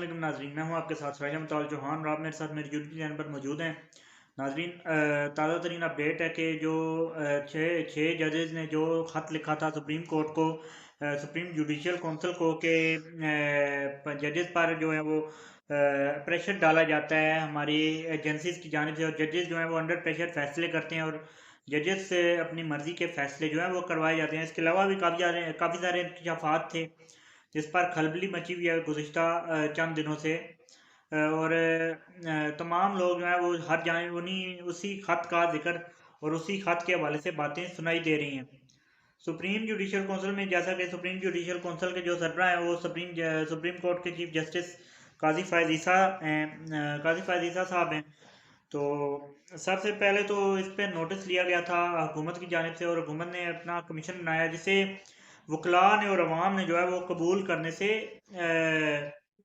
वालेकुम नाजरीन, मैं हूं आपके साथ राजा मताल चौहान और आप मेरे साथ मेरे यूट्यूब चैनल पर मौजूद हैं। नाजरीन, ताज़ा तरीन अपडेट है कि जो छः जजेस ने जो ख़त लिखा था सुप्रीम कोर्ट को, सुप्रीम जुडिशल काउंसिल को, कि जजेस पर जो है वो प्रेशर डाला जाता है हमारी एजेंसीज की जानिब से, और जजेस जो है वो अंडर प्रेशर फैसले करते हैं और जजेस से अपनी मर्ज़ी के फैसले जो है वो करवाए जाते हैं। इसके अलावा भी काफ़ी सारे इंकशाफात थे जिस पर खलबली मची हुई है गुज़िश्ता चंद दिनों से। और तमाम लोग जो है वो हर जाए उन्हीं उसी खत का जिक्र और उसी खत के हवाले से बातें सुनाई दे रही हैं। सुप्रीम जुडिशल काउंसिल में, जैसा कि सुप्रीम जुडिशल काउंसिल के जो सरबराह हैं वो सुप्रीम कोर्ट के चीफ जस्टिस काजी फ़ायज़ ईसा हैं, काजी फ़ायज़ ईसा साहब हैं। तो सबसे पहले तो इस पर नोटिस लिया गया था हुकूमत की जानिब से, और हुकूमत ने अपना कमीशन बनाया जिसे वकला ने और अवाम ने जो है वो कबूल करने से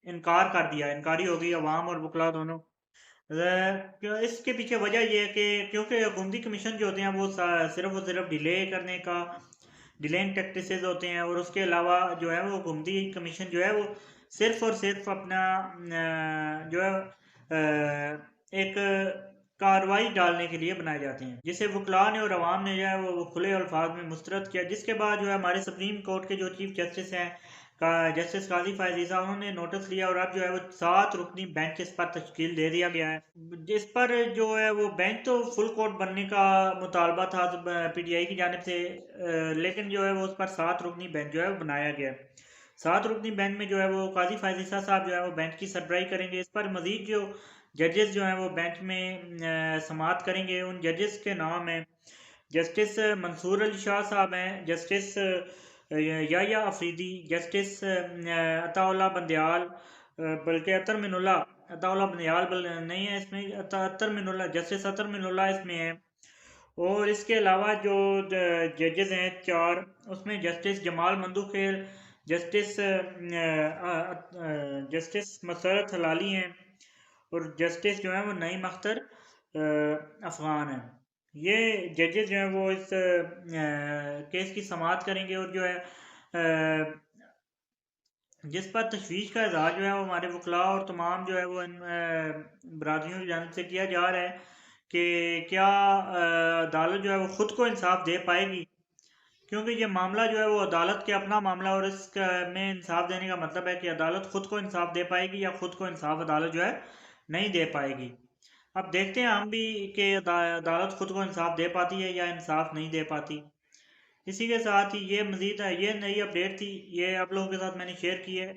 इनकार कर दिया। इनकारी हो गई अवाम और वकला दोनों। इसके पीछे वजह यह है कि क्योंकि हुकूमती कमीशन जो होते हैं वो सिर्फ और सिर्फ डिले करने का डिलेइंग प्रैक्टिसेस होते हैं, और उसके अलावा जो है वो हुकूमती कमीशन जो है वो सिर्फ और सिर्फ अपना जो है एक कार्रवाई डालने के लिए बनाए जाते हैं, जिसे वकला ने और अवाम ने जो है वो खुले अल्फाज में मुस्तरद किया। जिसके बाद जो है हमारे सुप्रीम कोर्ट के जो चीफ जस्टिस हैं जस्टिस काजी फ़ायज़ ईसा, उन्होंने नोटिस लिया और अब जो है वो 7 रुकनी बेंच इस पर तश्कील दे दिया गया है। जिस पर जो है वो बेंच तो फुल कोर्ट बनने का मुतालबा था पीटीआई की जानिब से, लेकिन जो है वो उस पर 7 रुकनी बेंच जो है वो बनाया गया है। 7 रुकनी बेंच में जो है वो काजी फ़ायज़ ईसा साहब जो है वो बेंच की सरबराही करेंगे। इस पर मजीद जो जजेस जो हैं वो बेंच में समाअत करेंगे। उन जजेस के नाम हैं जस्टिस मंसूर अली शाह साहब हैं, जस्टिस याया अफरीदी, जस्टिस अताउल्लाह बंदयाल, बल्कि अतर मिनुल्ला, अताउल्लाह बंदयाल नहीं है इसमें, अतर मिनुल्ला, जस्टिस अतर मिनुल्ला इसमें है। और इसके अलावा जो जजेस हैं 4, उसमें जस्टिस जमाल मंदूखेर, जस्टिस जस्टिस मसरत हलाली हैं, और जस्टिस जो है वो नईम अख्तर अफगान है। ये जजेस जो हैं वो इस केस की समाअत करेंगे, और जो है जिस पर तशवीश का इजहार जो है वो हमारे वकला और तमाम जो है वो इन बरादरियों की जानिब से किया जा रहा है कि क्या अदालत जो है वो ख़ुद को इंसाफ दे पाएगी, क्योंकि ये मामला जो है वो अदालत के अपना मामला, और इस में इंसाफ देने का मतलब है कि अदालत ख़ुद को इंसाफ दे पाएगी या ख़ुद को इंसाफ अदालत जो है नहीं दे पाएगी। अब देखते हैं हम भी कि अदालत ख़ुद को इंसाफ दे पाती है या इंसाफ नहीं दे पाती। इसी के साथ ही ये मज़ीद है, ये नई अपडेट थी, ये आप लोगों के साथ मैंने शेयर की है।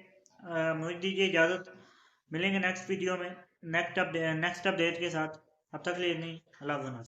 मुझे दीजिए इजाज़त, मिलेंगे नेक्स्ट वीडियो में नेक्स्ट अपडेट के साथ। अब तक के लिए नहीं, अल्लाह हाफ़िज़।